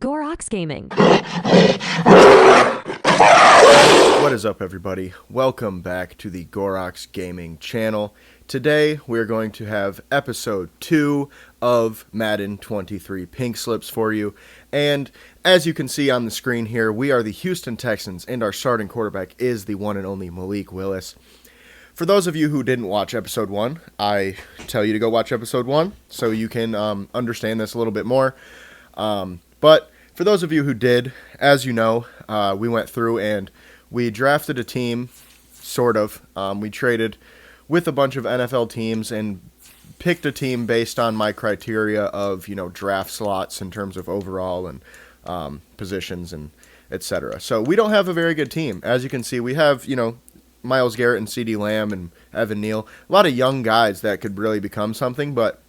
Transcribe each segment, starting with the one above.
Gorox Gaming. What is up, everybody? Welcome back to the Gorox Gaming channel. Today we're going to have episode 2 of Madden 23 Pink Slips for you. And as you can see on the screen here, we are the Houston Texans and our starting quarterback is the one and only Malik Willis. For those of you who didn't watch episode 1, I tell you to go watch episode 1 so you can understand this a little bit more. But for those of you who did, as you know, we went through and we drafted a team, sort of. We traded with a bunch of NFL teams and picked a team based on my criteria of, draft slots in terms of overall and positions and etc. So we don't have a very good team. As you can see, we have, Myles Garrett and CeeDee Lamb and Evan Neal. A lot of young guys that could really become something, but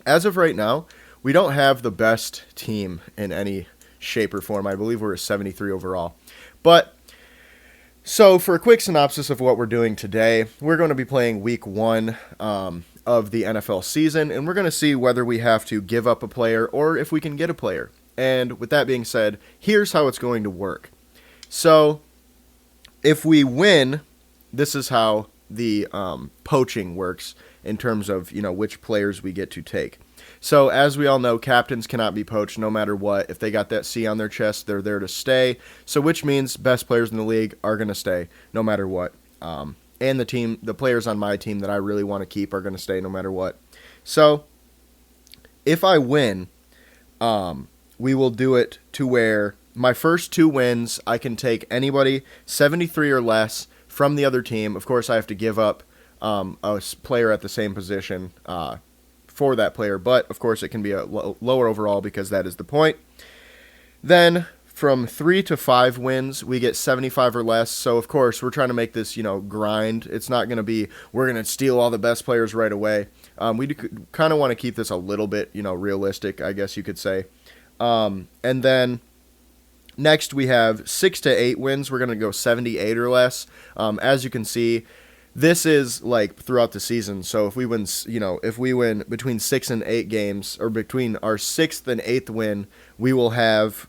as of right now, we don't have the best team in any shape or form. I believe we're a 73 overall. But so for a quick synopsis of what we're doing today, we're going to be playing week 1 of the NFL season, and we're going to see whether we have to give up a player or if we can get a player. And with that being said, here's how it's going to work. So if we win, this is how the poaching works in terms of, which players we get to take. So, as we all know, captains cannot be poached no matter what. If they got that C on their chest, they're there to stay. So, which means best players in the league are going to stay no matter what. And the players on my team that I really want to keep are going to stay no matter what. So, if I win, we will do it to where my first 2 wins, I can take anybody 73 or less from the other team. Of course, I have to give up a player at the same position for that player, but of course it can be a lower overall because that is the point. Then from 3 to 5 wins, we get 75 or less. So of course we're trying to make this, grind. It's not going to be we're going to steal all the best players right away. We kind of want to keep this a little bit, realistic, I guess you could say. And then next we have 6 to 8 wins. We're going to go 78 or less. As you can see, this is like throughout the season. So if we win, between 6 and 8 games, or between our 6th and 8th win, we will have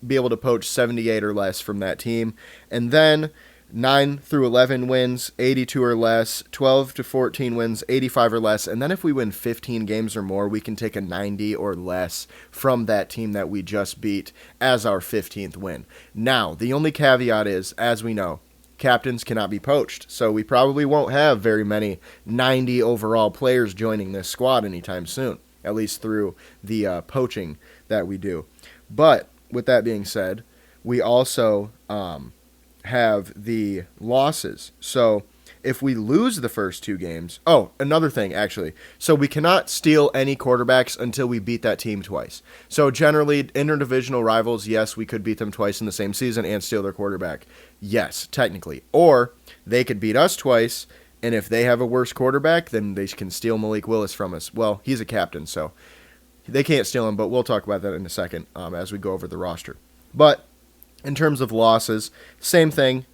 be able to poach 78 or less from that team. And then 9 through 11 wins, 82 or less. 12 to 14 wins, 85 or less. And then if we win 15 games or more, we can take a 90 or less from that team that we just beat as our 15th win. Now, the only caveat is, as we know, captains cannot be poached, so we probably won't have very many 90 overall players joining this squad anytime soon, at least through the poaching that we do. But with that being said, we also have the losses. So if we lose the first 2 games, another thing actually, so we cannot steal any quarterbacks until we beat that team twice. So generally, interdivisional rivals, yes, we could beat them twice in the same season and steal their quarterback. Yes, technically. Or they could beat us twice, and if they have a worse quarterback, then they can steal Malik Willis from us. Well, he's a captain, so they can't steal him, but we'll talk about that in a second as we go over the roster. But in terms of losses, same thing.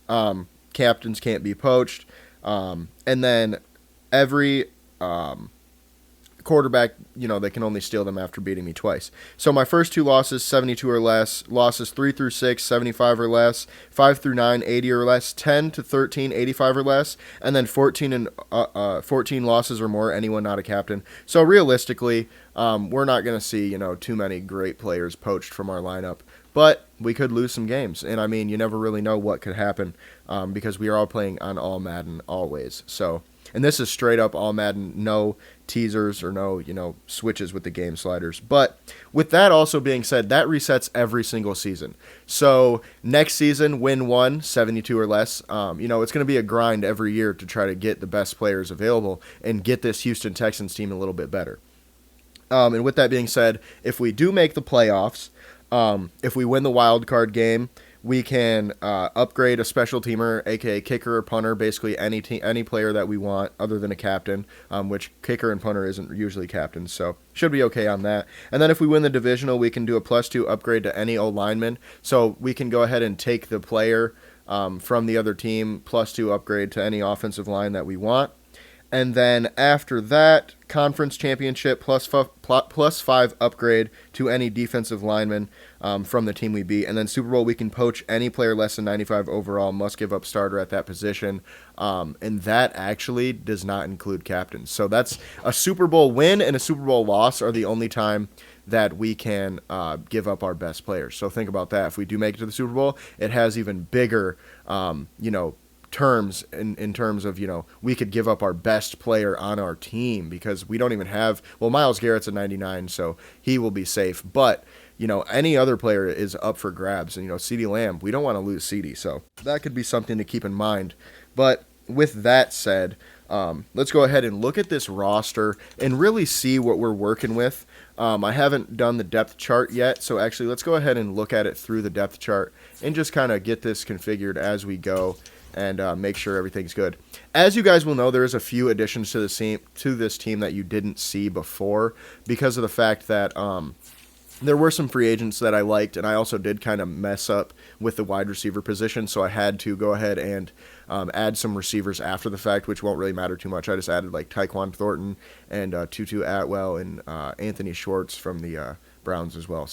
Captains can't be poached. And then every quarterback, they can only steal them after beating me twice. So my first 2 losses, 72 or less. Losses 3 through 6, 75 or less. 5 through 9, 80 or less. 10 to 13, 85 or less. And then 14 losses or more, anyone not a captain. So realistically, we're not going to see, too many great players poached from our lineup. But we could lose some games. And, you never really know what could happen because we are all playing on All Madden always. So, and this is straight up All Madden, no teasers or no, switches with the game sliders. But with that also being said, that resets every single season. So next season, win 1, 72 or less. It's going to be a grind every year to try to get the best players available and get this Houston Texans team a little bit better. And with that being said, if we do make the playoffs, if we win the wild card game, we can upgrade a special teamer, aka kicker or punter, basically any player that we want other than a captain, which kicker and punter isn't usually captains, so should be okay on that. And then if we win the divisional, we can do a +2 upgrade to any O-lineman, so we can go ahead and take the player from the other team, +2 upgrade to any offensive line that we want. And then after that, conference championship plus 5 upgrade to any defensive lineman from the team we beat. And then Super Bowl, we can poach any player less than 95 overall, must give up starter at that position. And that actually does not include captains. So that's a Super Bowl win and a Super Bowl loss are the only time that we can give up our best players. So think about that. If we do make it to the Super Bowl, it has even bigger, terms in terms of, we could give up our best player on our team because we don't even have, well, Myles Garrett's a 99, so he will be safe. But, any other player is up for grabs. And, CeeDee Lamb, we don't want to lose CeeDee. So that could be something to keep in mind. But with that said, let's go ahead and look at this roster and really see what we're working with. I haven't done the depth chart yet, so actually let's go ahead and look at it through the depth chart and just kind of get this configured as we go and make sure everything's good. As you guys will know, there is a few additions to this team that you didn't see before because of the fact that there were some free agents that I liked, and I also did kind of mess up with the wide receiver position, so I had to go ahead and add some receivers after the fact, which won't really matter too much. I just added like Tyquan Thornton and Tutu Atwell and Anthony Schwartz from the Browns as well.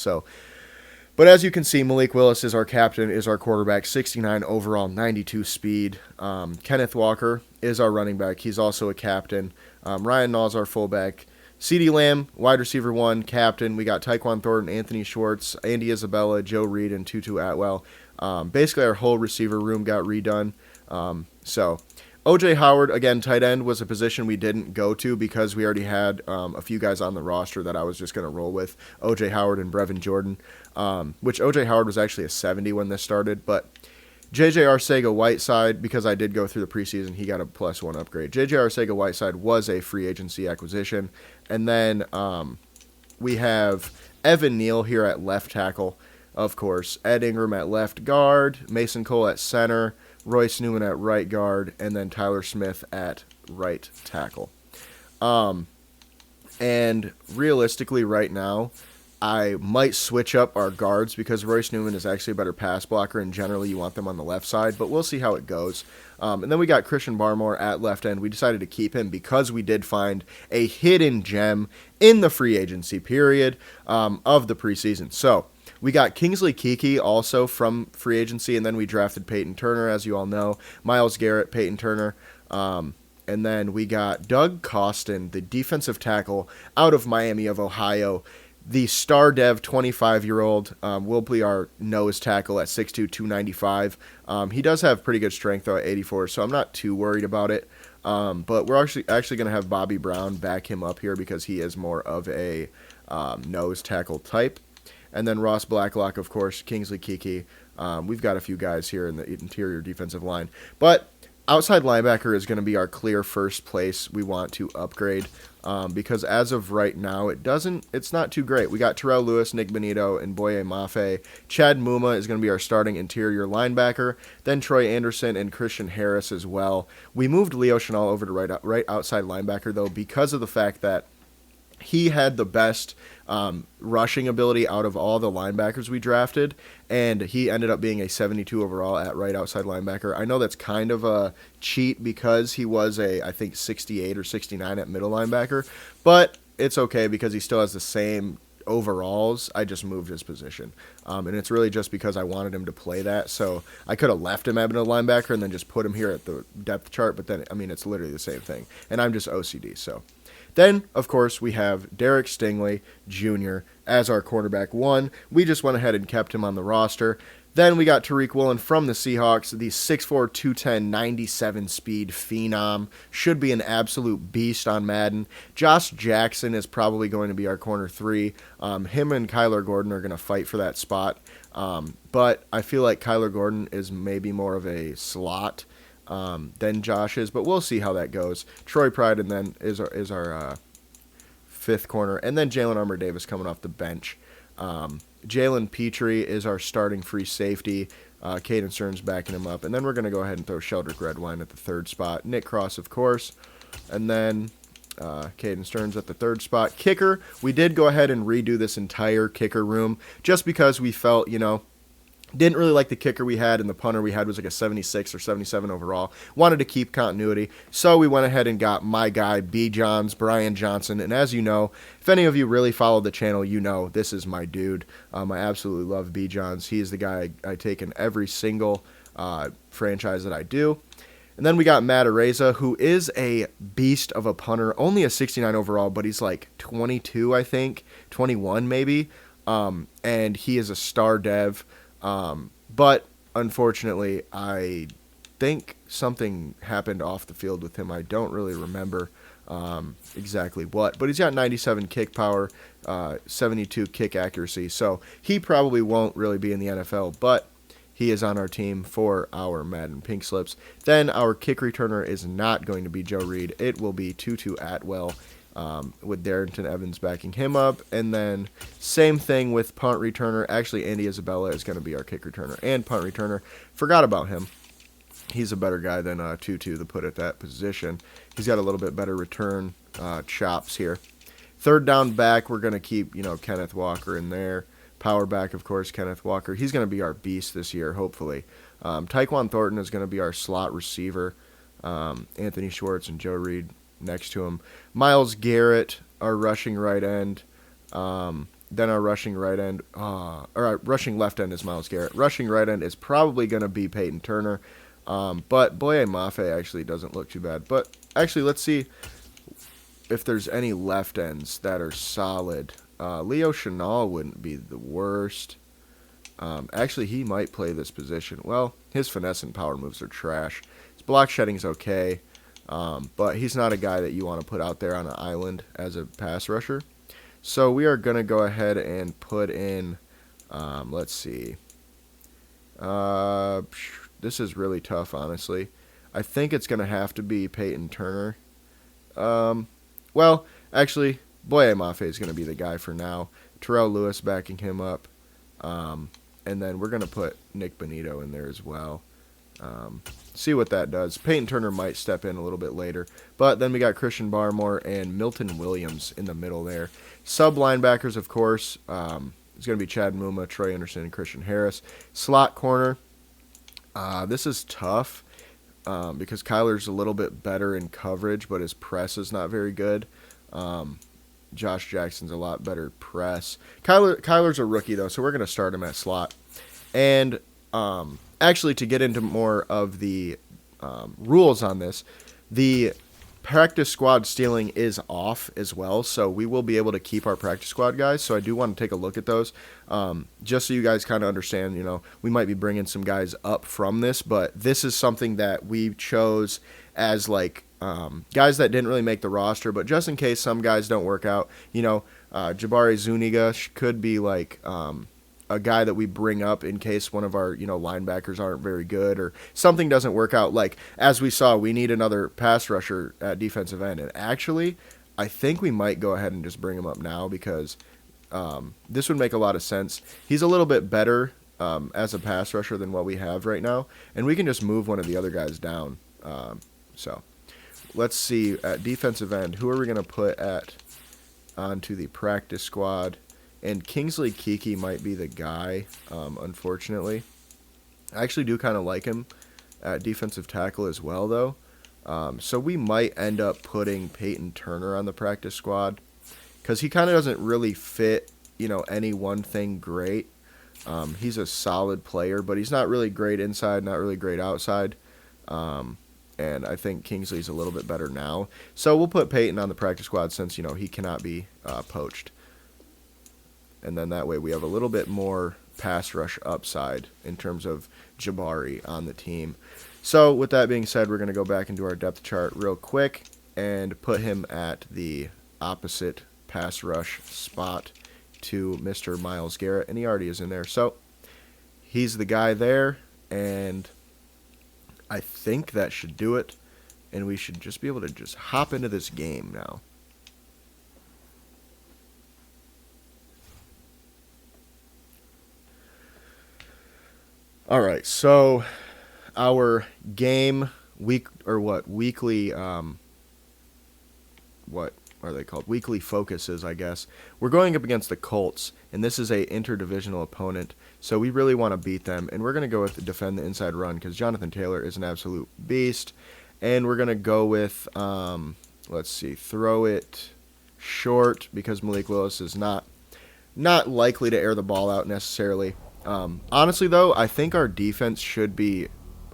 But as you can see, Malik Willis is our captain, is our quarterback, 69 overall, 92 speed. Kenneth Walker is our running back. He's also a captain. Ryan Nall's our fullback. CeeDee Lamb, wide receiver 1, captain. We got Tyquan Thornton, Anthony Schwartz, Andy Isabella, Joe Reed, and Tutu Atwell. Basically, our whole receiver room got redone. O.J. Howard, again, tight end, was a position we didn't go to because we already had a few guys on the roster that I was just going to roll with, O.J. Howard and Brevin Jordan, which O.J. Howard was actually a 70 when this started, but J.J. Arcega-Whiteside, because I did go through the preseason, he got a +1 upgrade. J.J. Arcega-Whiteside was a free agency acquisition, and then we have Evan Neal here at left tackle, of course, Ed Ingram at left guard, Mason Cole at center, Royce Newman at right guard, and then Tyler Smith at right tackle. And realistically right now, I might switch up our guards because Royce Newman is actually a better pass blocker, and generally you want them on the left side, but we'll see how it goes. And then we got Christian Barmore at left end. We decided to keep him because we did find a hidden gem in the free agency period of the preseason. So we got Kingsley Keke also from free agency, and then we drafted Peyton Turner, as you all know. Myles Garrett, Peyton Turner. And then we got Doug Costin, the defensive tackle out of Miami of Ohio. The star dev 25-year-old will be our nose tackle at 6'2", 295. He does have pretty good strength, though, at 84, so I'm not too worried about it. But we're actually going to have Bobby Brown back him up here because he is more of a nose tackle type. And then Ross Blacklock, of course, Kingsley Keke. We've got a few guys here in the interior defensive line. But outside linebacker is going to be our clear first place we want to upgrade because as of right now, it's not too great. We got Terrell Lewis, Nick Benito, and Boye Mafe. Chad Muma is going to be our starting interior linebacker. Then Troy Anderson and Christian Harris as well. We moved Leo Chenal over to right outside linebacker, though, because of the fact that he had the best rushing ability out of all the linebackers we drafted, and he ended up being a 72 overall at right outside linebacker. I know that's kind of a cheat because he was I think 68 or 69 at middle linebacker, but it's okay because he still has the same overalls. I just moved his position, and it's really just because I wanted him to play that, so I could have left him at middle linebacker and then just put him here at the depth chart, but then, it's literally the same thing, and I'm just OCD, so. Then, of course, we have Derek Stingley Jr. as our cornerback 1. We just went ahead and kept him on the roster. Then we got Tariq Woolen from the Seahawks, the 6'4", 210, 97 speed phenom. Should be an absolute beast on Madden. Josh Jackson is probably going to be our corner 3. Him and Kyler Gordon are going to fight for that spot. But I feel like Kyler Gordon is maybe more of a slot than Josh is, but we'll see how that goes. Troy Pride and then is our 5th corner, and then Jalen Armour Davis coming off the bench. Jalen Petrie is our starting free safety. Caden Stearns backing him up, and then we're going to go ahead and throw Sheldrick Redwine at the 3rd spot. Nick Cross, of course, and then Caden Stearns at the 3rd spot. Kicker, we did go ahead and redo this entire kicker room just because we felt, Didn't really like the kicker we had, and the punter we had was like a 76 or 77 overall. Wanted to keep continuity, so we went ahead and got my guy, B. Johns, Brian Johnson. And as you know, if any of you really follow the channel, you know this is my dude. I absolutely love B. Johns. He is the guy I take in every single franchise that I do. And then we got Matt Areza, who is a beast of a punter, only a 69 overall, but he's like 22, I think, 21 maybe. And he is a star dev. But unfortunately, I think something happened off the field with him. I don't really remember exactly what, but he's got 97 kick power, 72 kick accuracy, so he probably won't really be in the NFL, but he is on our team for our Madden Pink Slips. Then our kick returner is not going to be Joe Reed. It will be Tutu Atwell, with Darrington Evans backing him up. And then same thing with punt returner. Actually, Andy Isabella is going to be our kick returner and punt returner. Forgot about him. He's a better guy than Tutu to put at that position. He's got a little bit better return chops here. Third down back, we're going to keep, Kenneth Walker in there. Power back, of course, Kenneth Walker. He's going to be our beast this year, hopefully. Tyquan Thornton is going to be our slot receiver. Anthony Schwartz and Joe Reed next to him. Myles Garrett, our rushing right end. Then our rushing right end, or our rushing left end is Myles Garrett. Rushing right end is probably going to be Peyton Turner. But Boye Mafe actually doesn't look too bad. But actually, let's see if there's any left ends that are solid. Leo Chenal wouldn't be the worst. Actually, he might play this position. Well, his finesse and power moves are trash. His block shedding's okay. But he's not a guy that you want to put out there on an island as a pass rusher. So we are going to go ahead and put in, let's see. This is really tough, honestly. I think it's going to have to be Peyton Turner. Well, actually, Boye Mafe is going to be the guy for now. Terrell Lewis backing him up. And then we're going to put Nick Bonito in there as well. See what that does. Peyton Turner might step in a little bit later. But then we got Christian Barmore and Milton Williams in the middle there. Sub linebackers, of course, it's going to be Chad Muma, Troy Anderson, and Christian Harris. Slot corner. This is tough because Kyler's a little bit better in coverage, but his press is not very good. Josh Jackson's a lot better press. Kyler's a rookie, though, so we're going to start him at slot. And actually, to get into more of the rules on this, the practice squad stealing is off as well, so we will be able to keep our practice squad guys. So I do want to take a look at those, just so you guys kind of understand. We might be bringing some guys up from this, but this is something that we chose as guys that didn't really make the roster, but just in case some guys don't work out, Jabari Zuniga could be a guy that we bring up in case one of our, linebackers aren't very good or something doesn't work out. As we saw, we need another pass rusher at defensive end. And actually, I think we might go ahead and just bring him up now because this would make a lot of sense. He's a little bit better as a pass rusher than what we have right now. And we can just move one of the other guys down. So let's see, at defensive end, who are we going to put onto the practice squad? And Kingsley Keke might be the guy, unfortunately. I actually do kind of like him at defensive tackle as well, though. So we might end up putting Peyton Turner on the practice squad because he kind of doesn't really fit, any one thing great. He's a solid player, but he's not really great inside, not really great outside. And I think Kingsley's a little bit better now. So we'll put Peyton on the practice squad since, he cannot be poached. And then that way we have a little bit more pass rush upside in terms of Jabari on the team. So with that being said, we're going to go back into our depth chart real quick and put him at the opposite pass rush spot to Mr. Myles Garrett. And he already is in there. So he's the guy there. And I think that should do it. And we should just be able to just hop into this game now. All right, so our game weekly what are they called? Weekly focuses, I guess. We're going up against the Colts, and this is a interdivisional opponent, so we really want to beat them. And we're going to go with defend the inside run because Jonathan Taylor is an absolute beast. And we're going to go with, let's see, throw it short because Malik Willis is not likely to air the ball out necessarily. Honestly, though, I think our defense should be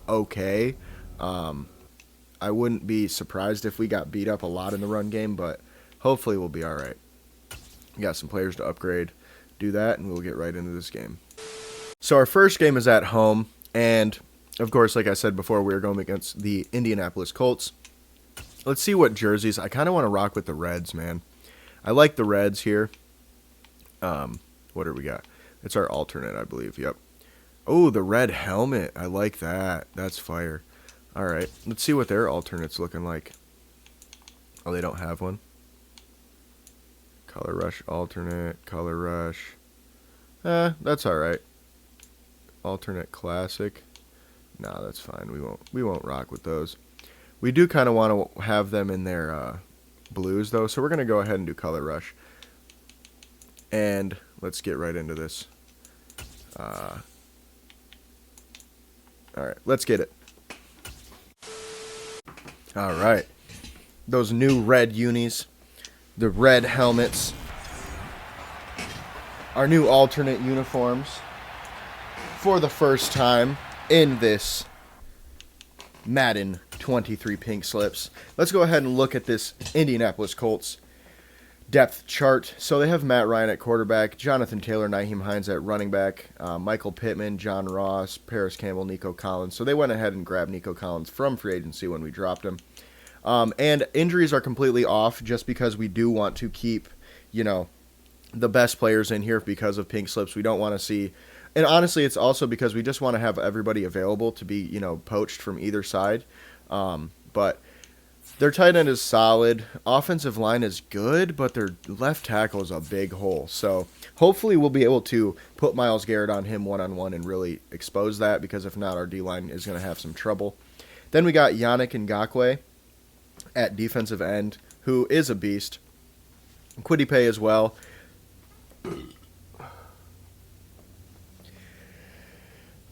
okay. I wouldn't be surprised if we got beat up a lot in the run game, but hopefully we'll be all right. We got some players to upgrade. Do that, and we'll get right into this game. So our first game is at home, and of course, like I said before, we're going against the Indianapolis Colts. Let's see what jerseys. I kind of want to rock with the Reds, man. I like the Reds here. What do we got? It's our alternate, I believe. Yep. Oh, the red helmet. I like that. That's fire. All right. Let's see what their alternate's looking like. Oh, they don't have one. Color Rush alternate. Color Rush. That's all right. Alternate classic. Nah, that's fine. We won't rock with those. We do kind of want to have them in their blues, though, so we're going to go ahead and do Color Rush. And let's get right into this. All right, let's get it. All right. Those new red unis, the red helmets, our new alternate uniforms for the first time in this Madden 23 pink slips. Let's go ahead and look at this Indianapolis Colts depth chart. So they have Matt Ryan at quarterback, Jonathan Taylor, Nyheim Hines at running back, Michael Pittman, John Ross, Paris Campbell, Nico Collins. So they went ahead and grabbed Nico Collins from free agency when we dropped him. And injuries are completely off just because we do want to keep, the best players in here because of pink slips. We don't want to see, and honestly, it's also because we just want to have everybody available to be, poached from either side. But their tight end is solid. Offensive line is good, but their left tackle is a big hole. So hopefully we'll be able to put Myles Garrett on him one-on-one and really expose that, because if not, our D-line is going to have some trouble. Then we got Yannick Ngakoue at defensive end, who is a beast. Kwity Paye as well.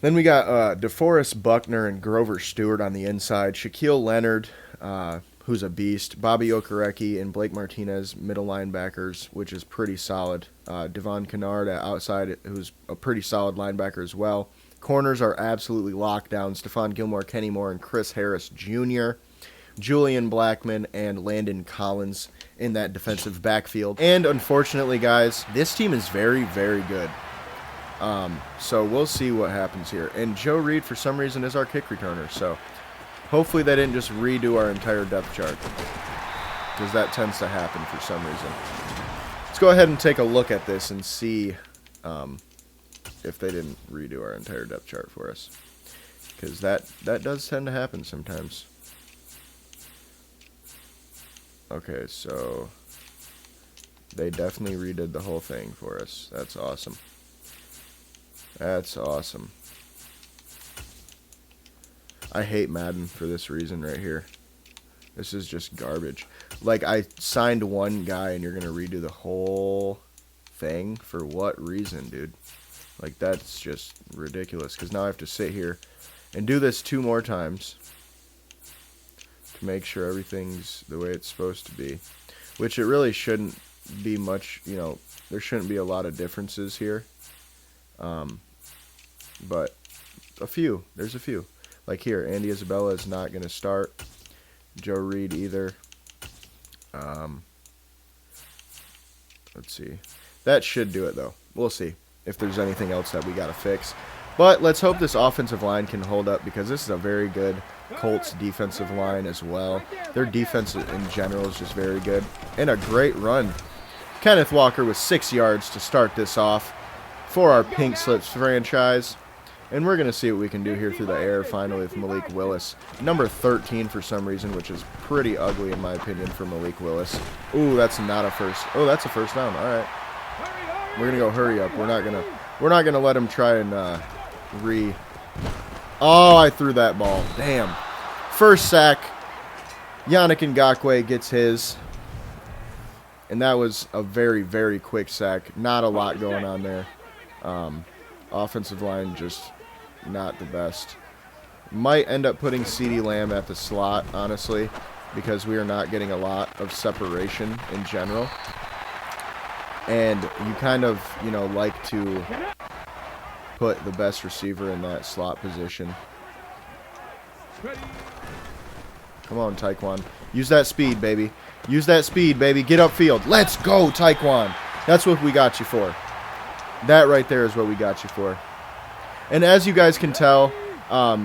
Then we got DeForest Buckner and Grover Stewart on the inside. Shaquille Leonard, who's a beast. Bobby Okereke and Blake Martinez, middle linebackers, which is pretty solid. Devon Kennard at outside, who's a pretty solid linebacker as well. Corners are absolutely locked down. Stephon Gilmore, Kenny Moore, and Chris Harris Jr. Julian Blackmon and Landon Collins in that defensive backfield. And unfortunately, guys, this team is very, very good. So we'll see what happens here. And Joe Reed, for some reason, is our kick returner. So hopefully they didn't just redo our entire depth chart, because that tends to happen for some reason. Let's go ahead and take a look at this and see if they didn't redo our entire depth chart for us, because that does tend to happen sometimes. Okay, so they definitely redid the whole thing for us. That's awesome. That's awesome. I hate Madden for this reason right here. This is just garbage. Like, I signed one guy and you're going to redo the whole thing? For what reason, dude? Like, that's just ridiculous, because now I have to sit here and do this 2 more times to make sure everything's the way it's supposed to be, which it really shouldn't be much, there shouldn't be a lot of differences here, but there's a few, like here, Andy Isabella is not going to start, Joe Reed either. Let's see, that should do it though. We'll see if there's anything else that we got to fix, but let's hope this offensive line can hold up, because this is a very good Colts defensive line as well. Their defense in general is just very good. And a great run. Kenneth Walker with 6 yards to start this off for our Pink Slips franchise. And we're going to see what we can do here through the air finally with Malik Willis. Number 13 for some reason, which is pretty ugly in my opinion for Malik Willis. Ooh, that's not a first. Oh, that's a first down. All right. We're going to go hurry up. We're not going to let him try and Oh, I threw that ball. Damn. First sack. Yannick Ngakoue gets his. And that was a very, very quick sack. Not a lot going on there. Offensive line just not the best. Might end up putting CeeDee Lamb at the slot, honestly, because we are not getting a lot of separation in general. And you kind of, you know, like to put the best receiver in that slot position. Come on, Taekwon. Use that speed, baby. Use that speed, baby. Get upfield. Let's go, Taekwon. That's what we got you for. That right there is what we got you for. And as you guys can tell,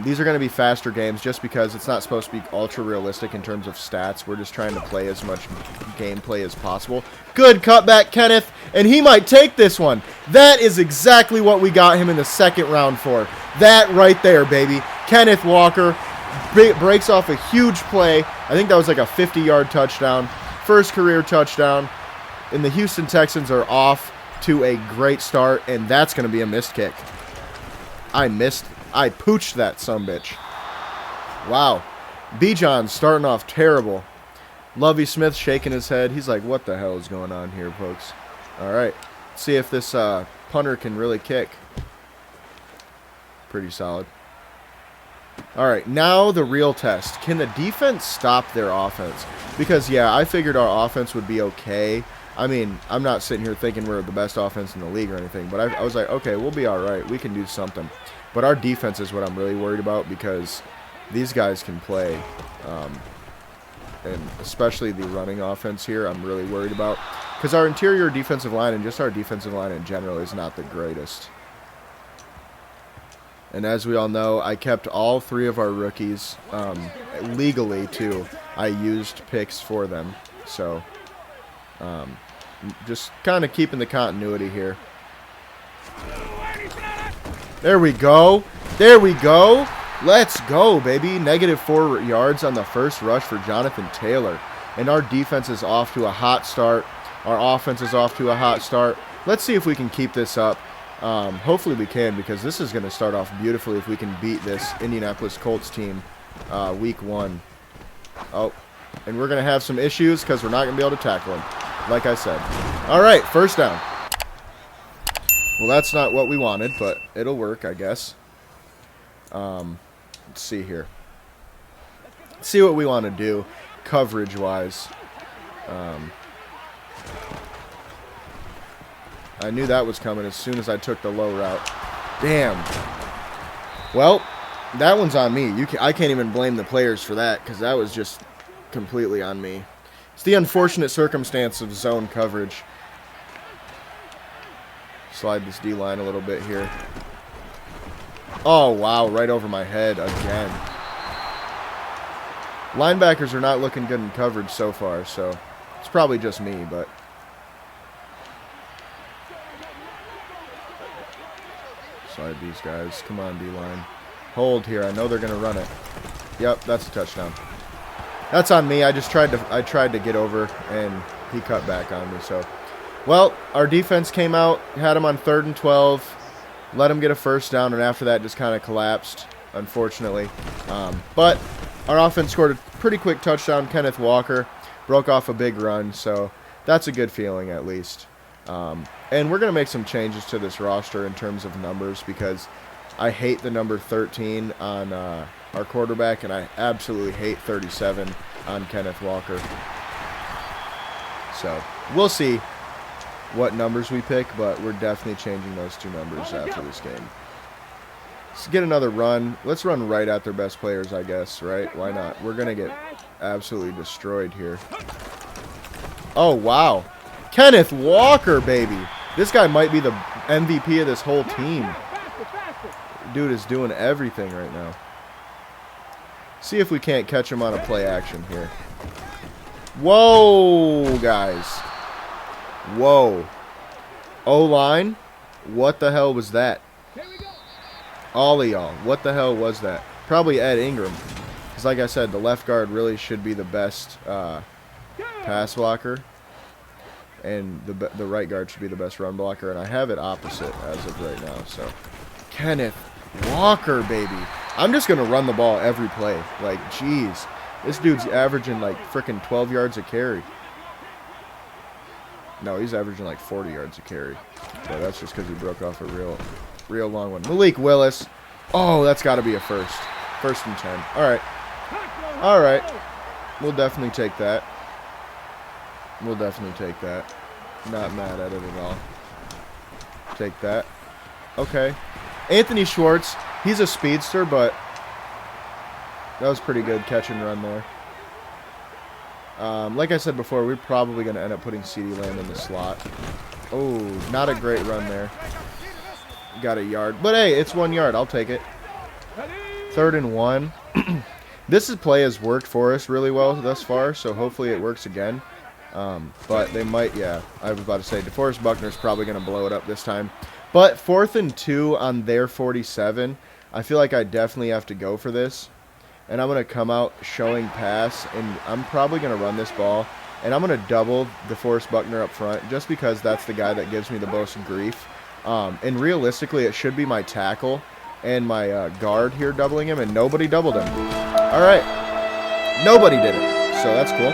these are going to be faster games just because it's not supposed to be ultra-realistic in terms of stats. We're just trying to play as much gameplay as possible. Good cutback, Kenneth, and he might take this one. That is exactly what we got him in the second round for. That right there, baby. Kenneth Walker breaks off a huge play. I think that was like a 50-yard touchdown. First career touchdown. And the Houston Texans are off to a great start, and that's going to be a missed kick. I pooched that sumbitch. Wow. Bijan starting off terrible. Lovie Smith shaking his head. He's like, what the hell is going on here, folks? All right. Let's see if this punter can really kick. Pretty solid. All right, now the real test. Can the defense stop their offense? Because, yeah, I figured our offense would be okay. I mean, I'm not sitting here thinking we're the best offense in the league or anything, but I was like, okay, we'll be all right. We can do something. But our defense is what I'm really worried about because these guys can play. And especially the running offense here, I'm really worried about. Because our interior defensive line and just our defensive line in general is not the greatest. And as we all know, I kept all three of our rookies legally, too. I used picks for them. So, just kind of keeping the continuity here. There we go. There we go. Let's go, baby. -4 yards on the first rush for Jonathan Taylor. And our defense is off to a hot start. Our offense is off to a hot start. Let's see if we can keep this up. Hopefully we can, because this is going to start off beautifully if we can beat this Indianapolis Colts team week 1. Oh, and we're going to have some issues because we're not going to be able to tackle him, like I said. All right, first down. Well, that's not what we wanted, but it'll work, I guess. Let's see here. Let's see what we want to do coverage-wise. I knew that was coming as soon as I took the low route. Damn. Well, that one's on me. I can't even blame the players for that because that was just completely on me. It's the unfortunate circumstance of zone coverage. Slide this D-line a little bit here. Oh, wow, right over my head again. Linebackers are not looking good in coverage so far, so it's probably just me, but... Slide these guys. Come on, D-line. Hold here. I know they're going to run it. Yep, that's a touchdown. That's on me. I tried to get over, and he cut back on me. So, well, our defense came out, had him on 3rd and 12, let him get a first down, and after that just kind of collapsed, unfortunately. But our offense scored a pretty quick touchdown. Kenneth Walker broke off a big run, so that's a good feeling at least. And we're going to make some changes to this roster in terms of numbers because I hate the number 13 on our quarterback, and I absolutely hate 37 on Kenneth Walker. So we'll see what numbers we pick, but we're definitely changing those two numbers after this game. Let's get another run. Let's run right at their best players, I guess, right? Why not? We're going to get absolutely destroyed here. Oh, wow. Kenneth Walker, baby. This guy might be the MVP of this whole team. Dude is doing everything right now. See if we can't catch him on a play action here. Whoa, guys. Whoa. O-line? What the hell was that? All of y'all, what the hell was that? Probably Ed Ingram. Because like I said, the left guard really should be the best pass blocker. And the right guard should be the best run blocker. And I have it opposite as of right now. So, Kenneth Walker, baby. I'm just going to run the ball every play. Like, jeez. This dude's averaging like freaking 12 yards a carry. No, he's averaging like 40 yards a carry. But that's just because he broke off a real long one. Malik Willis. Oh, that's got to be a first. First and 10. All right. All right. We'll definitely take that. We'll definitely take that. Not mad at it at all. Take that. Okay. Anthony Schwartz. He's a speedster, but that was pretty good catch and run there. Like I said before, we're probably going to end up putting CeeDee Lamb in the slot. Oh, not a great run there. Got a yard. But, hey, it's 1 yard. I'll take it. 3rd and 1. This play has worked for us really well thus far, so hopefully it works again. But they might, yeah, I was about to say, DeForest Buckner's probably going to blow it up this time. But 4th and 2 on their 47, I feel like I definitely have to go for this. And I'm going to come out showing pass, and I'm probably going to run this ball. And I'm going to double DeForest Buckner up front just because that's the guy that gives me the most grief. And realistically, it should be my tackle and my guard here doubling him, and nobody doubled him. All right. Nobody did it, so that's cool.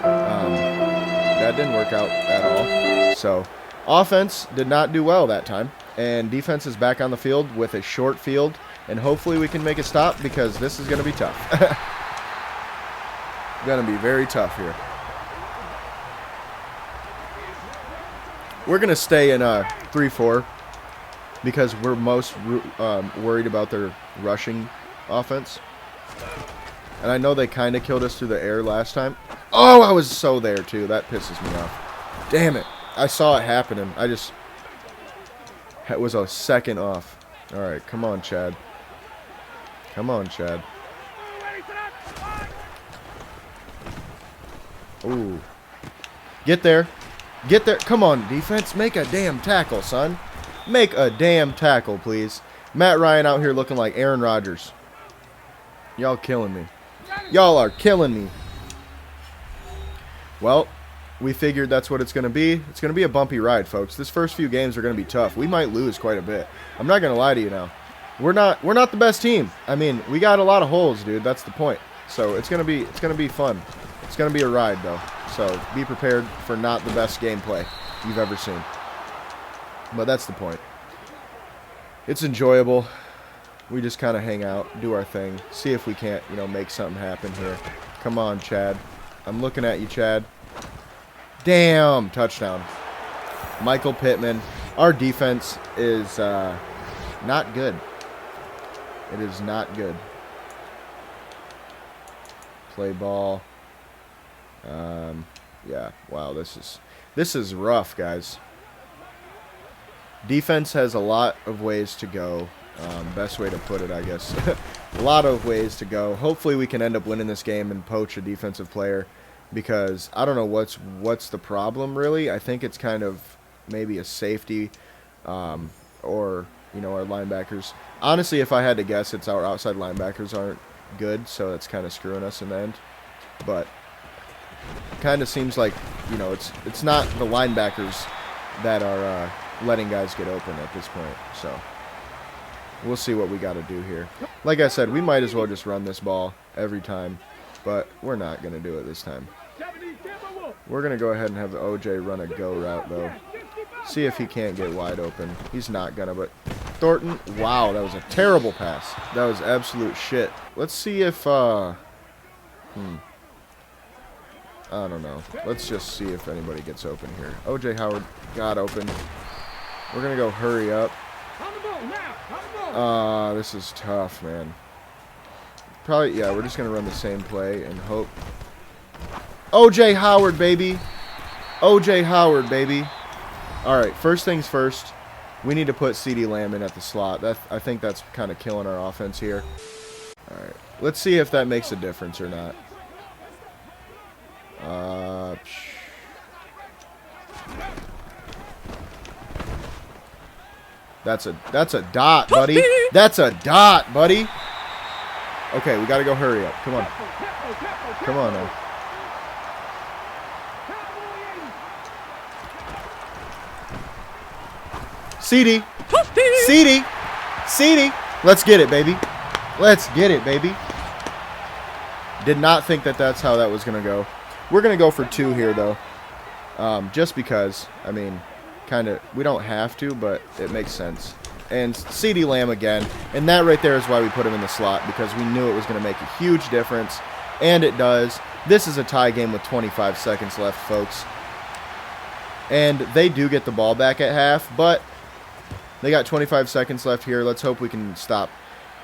That didn't work out at all. So offense did not do well that time, and defense is back on the field with a short field, and hopefully we can make it stop because this is going to be tough. Going to be very tough here. We're going to stay in 3-4 because we're most worried about their rushing offense. And I know they kind of killed us through the air last time. Oh, I was so there, too. That pisses me off. Damn it. I saw it happening. It was a second off. All right, come on, Chad. Come on, Chad. Ooh. Get there. Get there. Come on, defense. Make a damn tackle, son. Make a damn tackle, please. Matt Ryan out here looking like Aaron Rodgers. Y'all killing me. Y'all are killing me. Well, we figured that's what it's going to be. It's going to be a bumpy ride, folks. This first few games are going to be tough. We might lose quite a bit. I'm not going to lie to you now. We're not the best team. I mean, we got a lot of holes, dude. That's the point. So it's going to be fun. It's going to be a ride, though. So be prepared for not the best gameplay you've ever seen. But that's the point. It's enjoyable. We just kind of hang out, do our thing, see if we can't, make something happen here. Come on, Chad. I'm looking at you, Chad. Damn, touchdown. Michael Pittman. Our defense is not good. It is not good. Play ball. Yeah, wow, this is rough, guys. Defense has a lot of ways to go. Best way to put it, I guess. A lot of ways to go. Hopefully we can end up winning this game and poach a defensive player, because I don't know what's the problem, really. I think it's kind of maybe a safety or, our linebackers. Honestly, if I had to guess, it's our outside linebackers aren't good, so it's kind of screwing us in the end. But kind of seems like, it's not the linebackers that are letting guys get open at this point, so we'll see what we got to do here. Like I said, we might as well just run this ball every time, but we're not going to do it this time. We're going to go ahead and have OJ run a go route, though. See if he can't get wide open. He's not going to, but Thornton, wow, that was a terrible pass. That was absolute shit. Let's see if, I don't know. Let's just see if anybody gets open here. OJ Howard got open. We're going to go hurry up. This is tough, man. Probably, yeah, we're just going to run the same play and hope. OJ Howard, baby. OJ Howard, baby. All right, first things first. We need to put CeeDee Lamb in at the slot. I think that's kind of killing our offense here. All right, let's see if that makes a difference or not. That's a dot, buddy. That's a dot, buddy. Okay, we got to go hurry up. Come on. Come on now. CeeDee. CeeDee. CeeDee. Let's get it, baby. Let's get it, baby. Did not think that's how that was going to go. We're going to go for 2 here, though. Just because, I mean, kind of, we don't have to, but it makes sense. And CeeDee Lamb again, and that right there is why we put him in the slot, because we knew it was going to make a huge difference, and it does. This is a tie game with 25 seconds left, folks. And they do get the ball back at half, but they got 25 seconds left here. Let's hope we can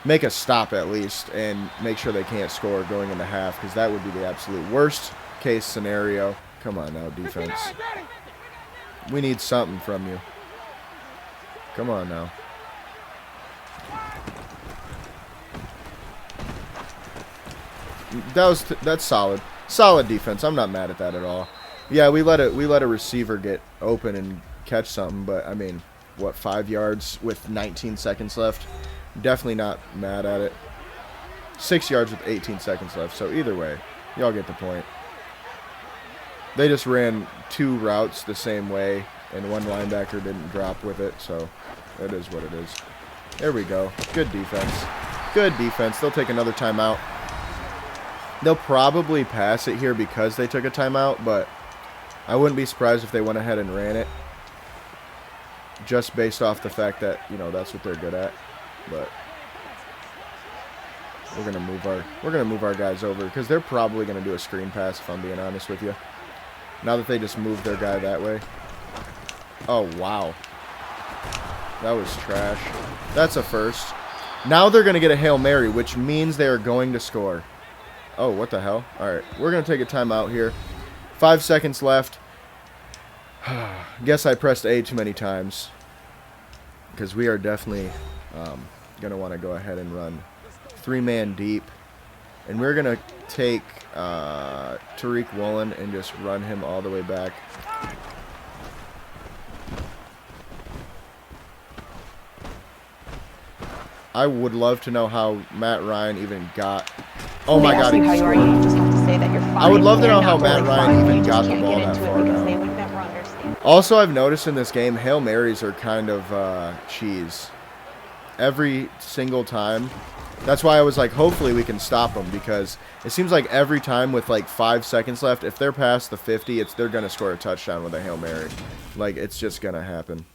make a stop at least, and make sure they can't score going into half, because that would be the absolute worst case scenario. Come on now, defense. We need something from you. Come on now. That's solid. Solid defense. I'm not mad at that at all. Yeah, we let a receiver get open and catch something, but I mean, what, 5 yards with 19 seconds left? Definitely not mad at it. 6 yards with 18 seconds left. So either way, y'all get the point. They just ran 2 routes the same way, and one linebacker didn't drop with it, so it is what it is. There we go. Good defense. Good defense. They'll take another timeout. They'll probably pass it here because they took a timeout, but I wouldn't be surprised if they went ahead and ran it, just based off the fact that, you know, that's what they're good at. But we're gonna move our guys over, because they're probably gonna do a screen pass, if I'm being honest with you. Now that they just moved their guy that way. Oh wow, that was trash. That's a first. Now they're gonna get a Hail Mary, which means they are going to score. Oh, what the hell? All right, we're gonna take a timeout here. 5 seconds left. Guess I pressed A too many times, because we are definitely going to want to go ahead and run 3-man deep. And we're going to take Tariq Woolen and just run him all the way back. I would love to know how Matt Ryan even got... Oh my God. How you are, you just have to say that you're fine. I would love to know how Matt Ryan even got the ball that far now. Also, I've noticed in this game, Hail Marys are kind of cheese. Every single time. That's why I was like, hopefully we can stop them, because it seems like every time with like 5 seconds left, if they're past the 50, they're going to score a touchdown with a Hail Mary. Like, it's just going to happen.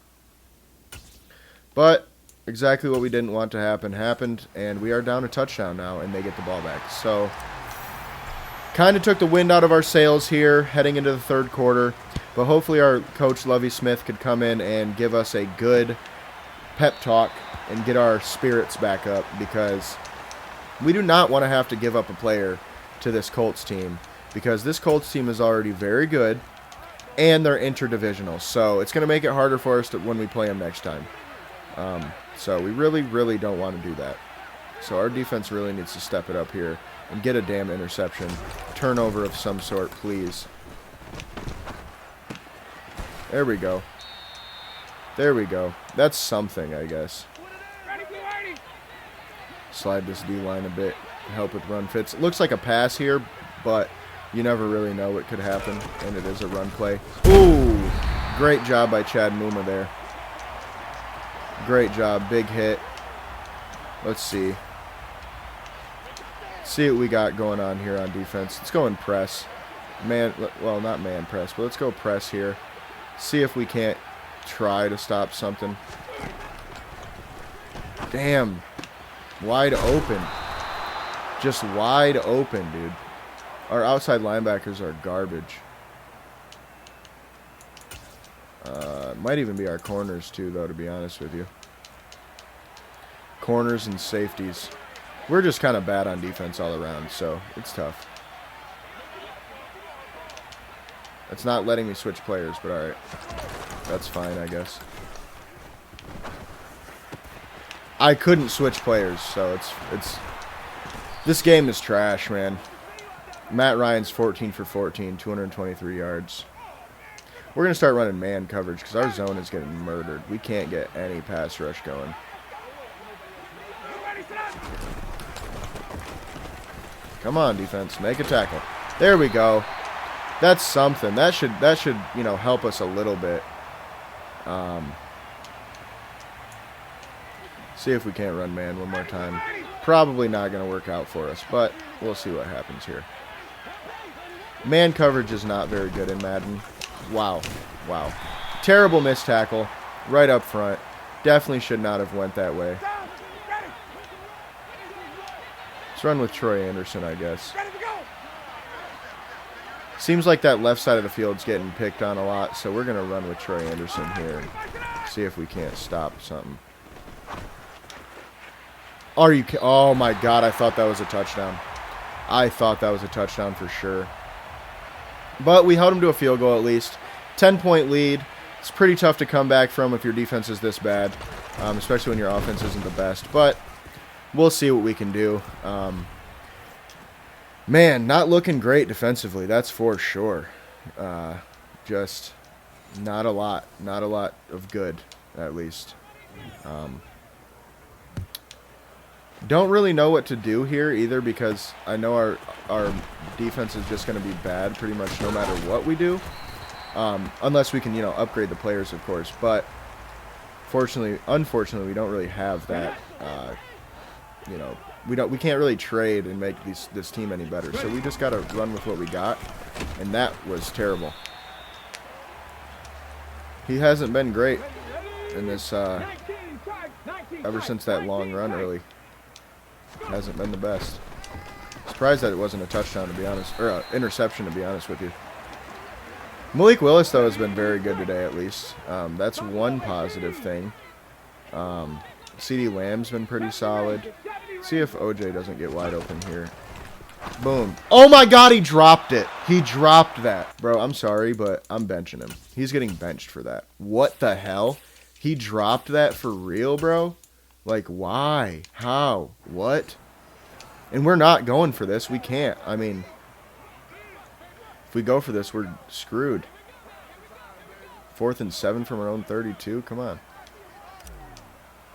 But exactly what we didn't want to happen happened, and we are down a touchdown now, and they get the ball back. So, kind of took the wind out of our sails here heading into the third quarter, but hopefully our coach Lovie Smith could come in and give us a good pep talk and get our spirits back up, because we do not want to have to give up a player to this Colts team, because this Colts team is already very good, and they're interdivisional, so it's going to make it harder for us when we play them next time. So we really, really don't want to do that. So our defense really needs to step it up here and get a damn interception. Turnover of some sort, please. There we go. There we go. That's something, I guess. Slide this D-line a bit to help with run fits. It looks like a pass here, but you never really know what could happen, and it is a run play. Ooh! Great job by Chad Muma there. Great job. Big hit. Let's see. See what we got going on here on defense. Let's go and press. Man, well, not man press, but let's go press here. See if we can't try to stop something. Damn. Wide open. Just wide open, dude. Our outside linebackers are garbage. Might even be our corners too, though, to be honest with you. Corners and safeties. We're just kind of bad on defense all around, so it's tough. It's not letting me switch players, but alright. That's fine, I guess. I couldn't switch players, so it's this game is trash, man. Matt Ryan's 14 for 14, 223 yards. We're going to start running man coverage because our zone is getting murdered. We can't get any pass rush going. Come on, defense. Make a tackle. There we go. That's something. That should you know, help us a little bit. See if we can't run man one more time. Probably not going to work out for us, but we'll see what happens here. Man coverage is not very good in Madden. Wow. Wow. Terrible missed tackle right up front. Definitely should not have went that way. Let's run with Troy Anderson, I guess. Seems like that left side of the field's getting picked on a lot, so we're going to run with Troy Anderson here and see if we can't stop something. Are you? Oh, my God. I thought that was a touchdown. I thought that was a touchdown for sure. But we held him to a field goal at least. 10-point lead. It's pretty tough to come back from if your defense is this bad, especially when your offense isn't the best. But we'll see what we can do. Man, not looking great defensively, that's for sure. Just not a lot of good, at least. Don't really know what to do here either, because I know our defense is just going to be bad pretty much no matter what we do. Unless we can, upgrade the players, of course. But unfortunately, we don't really have that. We can't really trade and make this team any better. So we just got to run with what we got, and that was terrible. He hasn't been great in this ever since that long run early. Hasn't been the best. Surprised that it wasn't a touchdown, to be honest, or an interception, to be honest with you. Malik Willis, though, has been very good today, at least. That's one positive thing. CeeDee Lamb's been pretty solid. See if OJ doesn't get wide open here. Boom. Oh, my God, he dropped it. He dropped that. Bro, I'm sorry, but I'm benching him. He's getting benched for that. What the hell? He dropped that for real, bro? Like, why? How? What? And we're not going for this. We can't. I mean, if we go for this, we're screwed. 4th and 7 from our own 32. Come on.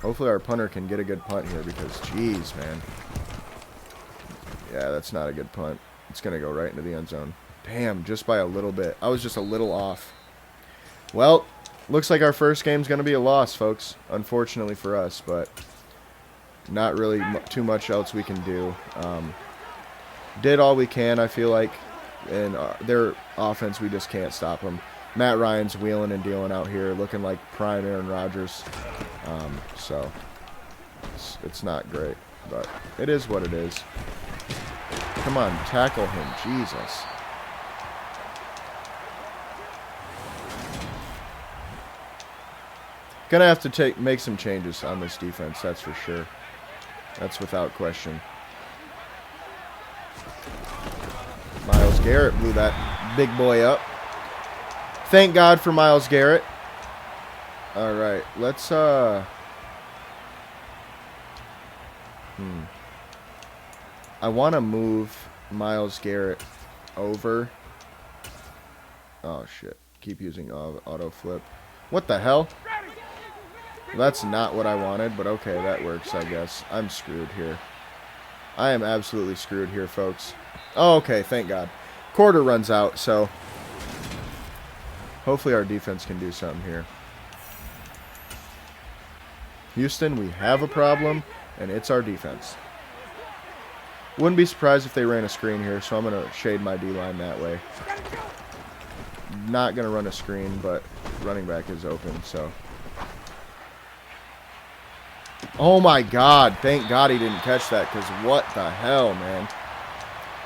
Hopefully our punter can get a good punt here because, jeez, man. Yeah, that's not a good punt. It's going to go right into the end zone. Damn, just by a little bit. I was just a little off. Well, looks like our first game's going to be a loss, folks. Unfortunately for us, but not really too much else we can do. Did all we can, I feel like. And their offense, we just can't stop them. Matt Ryan's wheeling and dealing out here, looking like prime Aaron Rodgers. So it's not great, but it is what it is. Come on, tackle him, Jesus. Gonna have to make some changes on this defense, that's for sure. That's without question. Myles Garrett blew that big boy up. Thank God for Myles Garrett. All right, let's I want to move Myles Garrett over. Oh shit. Keep using auto flip. What the hell? That's not what I wanted, but okay, that works, I guess. I'm screwed here. I am absolutely screwed here, folks. Oh, okay, thank God. Quarter runs out, so hopefully our defense can do something here. Houston, we have a problem, and it's our defense. Wouldn't be surprised if they ran a screen here, so I'm going to shade my D-line that way. Not going to run a screen, but running back is open, so. Oh my God, thank God he didn't catch that, because what the hell, man.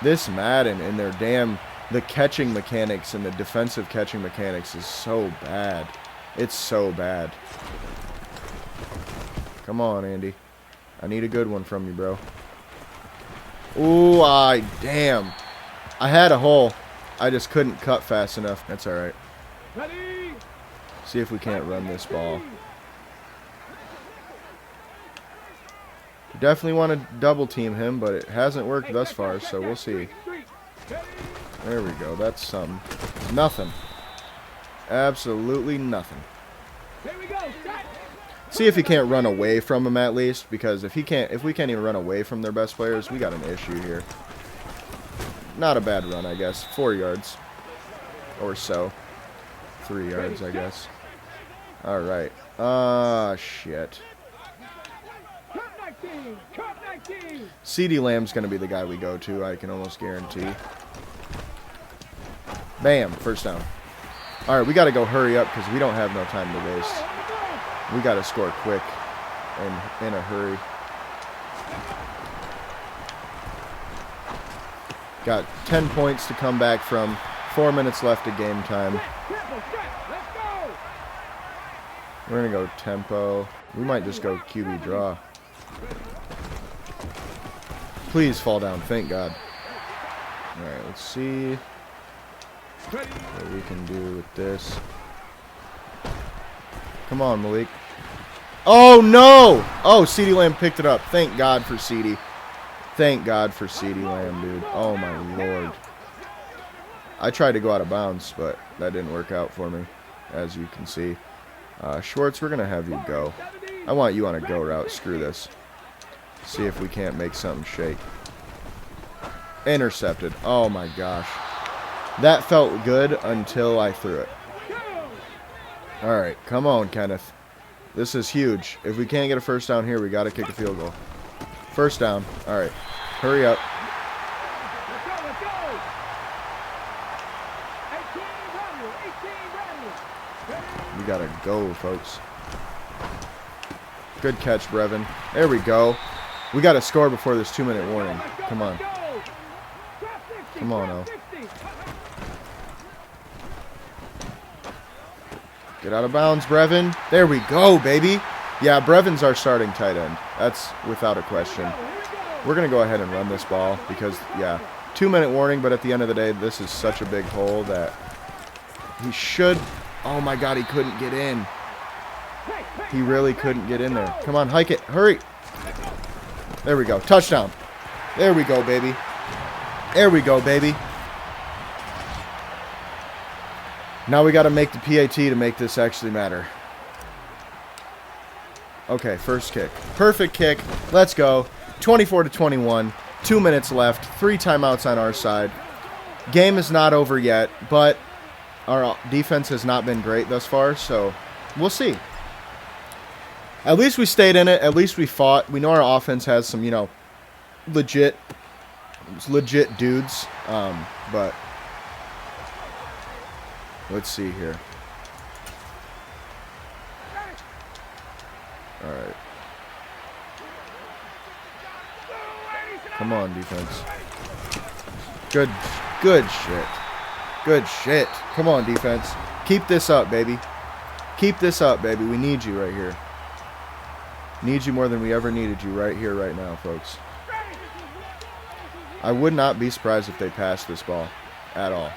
This Madden and their the catching mechanics and the defensive catching mechanics is so bad. It's so bad. Come on, Andy. I need a good one from you, bro. Ooh, damn. I had a hole. I just couldn't cut fast enough. That's all right. See if we can't run this ball. Definitely want to double team him, but it hasn't worked thus far, so we'll see. There we go. That's some. Nothing. Absolutely nothing. See if he can't run away from him at least, because if we can't even run away from their best players, we got an issue here. Not a bad run, I guess. 4 yards or so. 3 yards, I guess. All right. Shit. CeeDee Lamb's going to be the guy we go to, I can almost guarantee. Bam, first down. All right, we got to go hurry up because we don't have no time to waste. We got to score quick and in a hurry. Got 10 points to come back from. 4 minutes left of game time. We're going to go tempo. We might just go QB draw. Please fall down. Thank God. All right, let's see what we can do with this. Come on, Malik. Oh, no! Oh, CeeDee Lamb picked it up. Thank God for CeeDee. Thank God for CeeDee Lamb, dude. Oh, my Lord. I tried to go out of bounds, but that didn't work out for me, as you can see. Schwartz, we're going to have you go. I want you on a go route. Screw this. See if we can't make something shake. Intercepted. Oh, my gosh. That felt good until I threw it. All right, come on, Kenneth. This is huge. If we can't get a first down here, we got to kick a field goal. First down. All right, hurry up. We got to go, folks. Good catch, Brevin. There we go. We got to score before this 2-minute warning. Come on. Come on, oh. Get out of bounds, Brevin. There we go, baby. Yeah, Brevin's our starting tight end. That's without a question. We're going to go ahead and run this ball because, yeah, 2-minute warning, but at the end of the day, this is such a big hole that he should. Oh, my God, he couldn't get in. He really couldn't get in there. Come on, hike it. Hurry. There we go. Touchdown. There we go, baby. There we go, baby. Now we got to make the PAT to make this actually matter. Okay, first kick. Perfect kick. Let's go. 24-21. 2 minutes left. 3 timeouts on our side. Game is not over yet, but our defense has not been great thus far, so we'll see. At least we stayed in it. At least we fought. We know our offense has some, you know, legit dudes, but let's see here. All right. Come on, defense. Good shit. Good shit. Come on, defense. Keep this up, baby. Keep this up, baby. We need you right here. Need you more than we ever needed you right here, right now, folks. I would not be surprised if they passed this ball at all.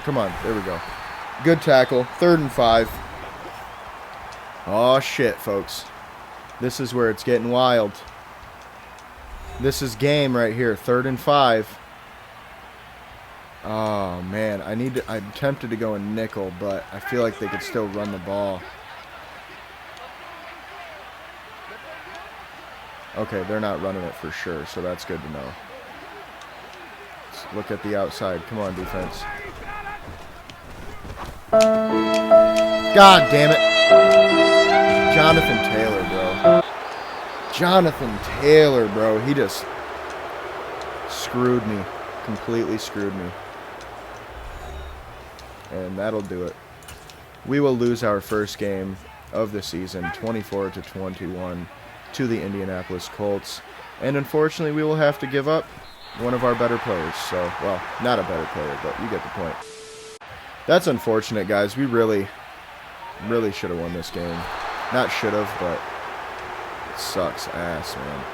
Come on. There we go. Good tackle. 3rd and 5. Oh, shit, folks. This is where it's getting wild. This is game right here. 3rd and 5. Oh, man. I'm tempted to go in nickel, but I feel like they could still run the ball. Okay, they're not running it for sure, so that's good to know. Let's look at the outside. Come on, defense. God damn it. Jonathan Taylor, bro. Jonathan Taylor, bro. He just screwed me. Completely screwed me. And that'll do it. We will lose our first game of the season, 24-21, to the Indianapolis Colts. And unfortunately, we will have to give up one of our better players. So, well, not a better player, but you get the point. That's unfortunate, guys. We really should have won this game. Not should have, but it sucks ass, man.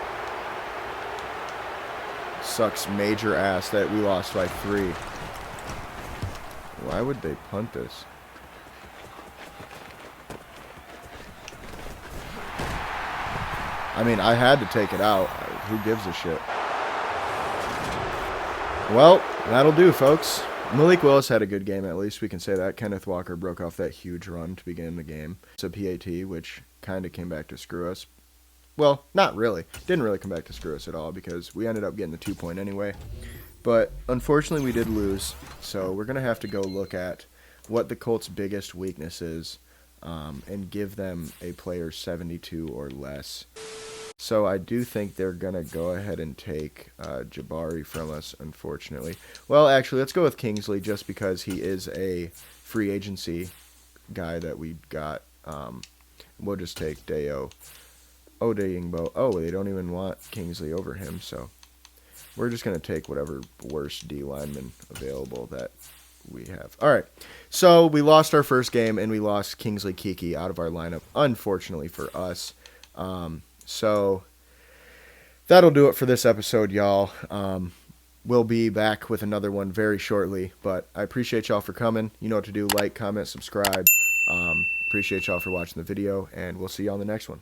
Sucks major ass that we lost by 3. Why would they punt this? I mean, I had to take it out. Who gives a shit? Well, that'll do, folks. Malik Willis had a good game, at least we can say that. Kenneth Walker broke off that huge run to begin the game. It's a PAT, which kind of came back to screw us. Well, not really. Didn't really come back to screw us at all because we ended up getting the 2-point anyway. But unfortunately, we did lose. So we're going to have to go look at what the Colts' biggest weakness is and give them a player 72 or less. So I do think they're going to go ahead and take Jabari from us, unfortunately. Well, actually, let's go with Kingsley just because he is a free agency guy that we got. We'll just take Deo. Odeyingbo. Oh, they don't even want Kingsley over him, so we're just going to take whatever worst D lineman available that we have. All right, so we lost our first game, and we lost Kingsley Kiki out of our lineup, unfortunately for us. So that'll do it for this episode, y'all. We'll be back with another one very shortly, but I appreciate y'all for coming. You know what to do. Like, comment, subscribe. Appreciate y'all for watching the video, and we'll see you on the next one.